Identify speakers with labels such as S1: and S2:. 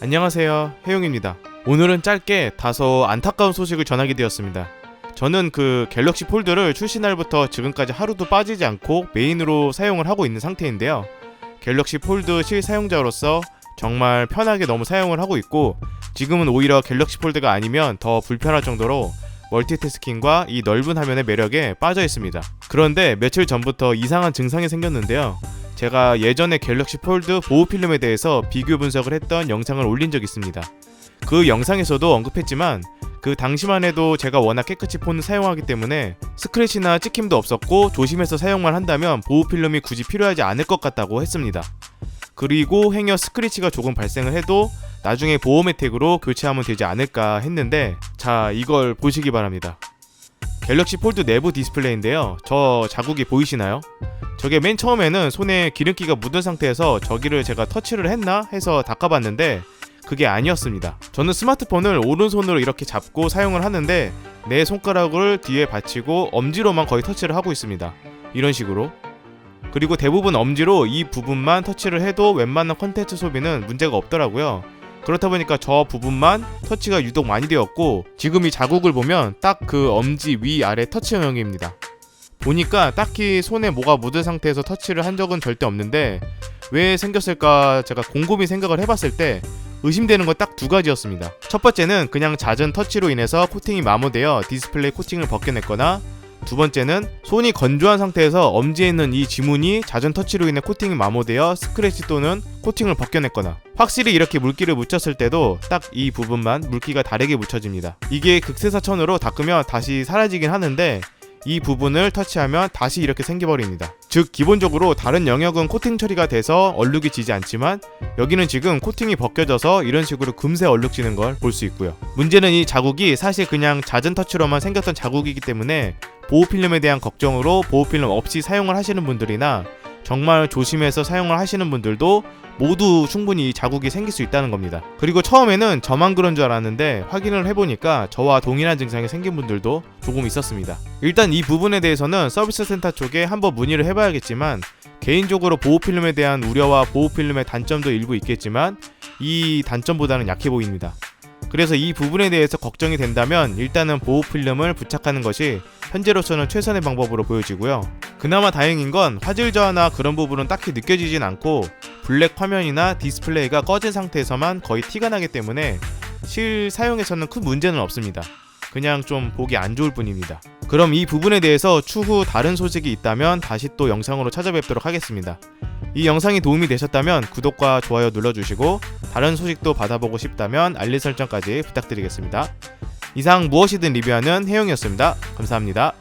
S1: 안녕하세요, 해용입니다. 오늘은 짧게 다소 안타까운 소식을 전하게 되었습니다. 저는 갤럭시 폴드를 출시 날부터 지금까지 하루도 빠지지 않고 메인으로 사용을 하고 있는 상태인데요. 갤럭시 폴드 실사용자로서 정말 편하게 너무 사용을 하고 있고, 지금은 오히려 갤럭시 폴드가 아니면 더 불편할 정도로 멀티태스킹과 이 넓은 화면의 매력에 빠져 있습니다. 그런데 며칠 전부터 이상한 증상이 생겼는데요. 제가 예전에 갤럭시 폴드 보호 필름에 대해서 비교 분석을 했던 영상을 올린 적이 있습니다. 그 영상에서도 언급했지만 그 당시만 해도 제가 워낙 깨끗이 폰을 사용하기 때문에 스크래치나 찍힘도 없었고 조심해서 사용만 한다면 보호 필름이 굳이 필요하지 않을 것 같다고 했습니다. 그리고 행여 스크래치가 조금 발생을 해도 나중에 보험 혜택으로 교체하면 되지 않을까 했는데, 자, 이걸 보시기 바랍니다. 갤럭시 폴드 내부 디스플레이인데요. 저 자국이 보이시나요? 저게 맨 처음에는 손에 기름기가 묻은 상태에서 저기를 제가 터치를 했나 해서 닦아봤는데 그게 아니었습니다. 저는 스마트폰을 오른손으로 이렇게 잡고 사용을 하는데 내 손가락을 뒤에 받치고 엄지로만 거의 터치를 하고 있습니다. 이런 식으로. 그리고 대부분 엄지로 이 부분만 터치를 해도 웬만한 컨텐츠 소비는 문제가 없더라고요. 그렇다 보니까 저 부분만 터치가 유독 많이 되었고, 지금 이 자국을 보면 딱 그 엄지 위아래 터치 영역입니다. 보니까 딱히 손에 뭐가 묻은 상태에서 터치를 한 적은 절대 없는데 왜 생겼을까 제가 곰곰이 생각을 해봤을 때 의심되는 건 딱 두 가지였습니다. 첫 번째는 그냥 잦은 터치로 인해서 코팅이 마모되어 디스플레이 코팅을 벗겨냈거나, 두 번째는 손이 건조한 상태에서 엄지에 있는 이 지문이 잦은 터치로 인해 코팅이 마모되어 스크래치 또는 코팅을 벗겨냈거나, 확실히 이렇게 물기를 묻혔을 때도 딱 이 부분만 물기가 다르게 묻혀집니다. 이게 극세사천으로 닦으면 다시 사라지긴 하는데 이 부분을 터치하면 다시 이렇게 생겨버립니다. 즉 기본적으로 다른 영역은 코팅 처리가 돼서 얼룩이 지지 않지만 여기는 지금 코팅이 벗겨져서 이런 식으로 금세 얼룩지는 걸 볼 수 있고요. 문제는 이 자국이 사실 그냥 잦은 터치로만 생겼던 자국이기 때문에 보호필름에 대한 걱정으로 보호필름 없이 사용을 하시는 분들이나 정말 조심해서 사용을 하시는 분들도 모두 충분히 자국이 생길 수 있다는 겁니다. 그리고 처음에는 저만 그런 줄 알았는데 확인을 해보니까 저와 동일한 증상이 생긴 분들도 조금 있었습니다. 일단 이 부분에 대해서는 서비스 센터 쪽에 한번 문의를 해봐야겠지만, 개인적으로 보호필름에 대한 우려와 보호필름의 단점도 일부 있겠지만 이 단점보다는 약해 보입니다. 그래서 이 부분에 대해서 걱정이 된다면 일단은 보호필름을 부착하는 것이 현재로서는 최선의 방법으로 보여지고요. 그나마 다행인 건 화질 저하나 그런 부분은 딱히 느껴지진 않고 블랙 화면이나 디스플레이가 꺼진 상태에서만 거의 티가 나기 때문에 실사용에서는 큰 문제는 없습니다. 그냥 좀 보기 안 좋을 뿐입니다. 그럼 이 부분에 대해서 추후 다른 소식이 있다면 다시 또 영상으로 찾아뵙도록 하겠습니다. 이 영상이 도움이 되셨다면 구독과 좋아요 눌러주시고 다른 소식도 받아보고 싶다면 알림 설정까지 부탁드리겠습니다. 이상 무엇이든 리뷰하는 해용이었습니다. 감사합니다.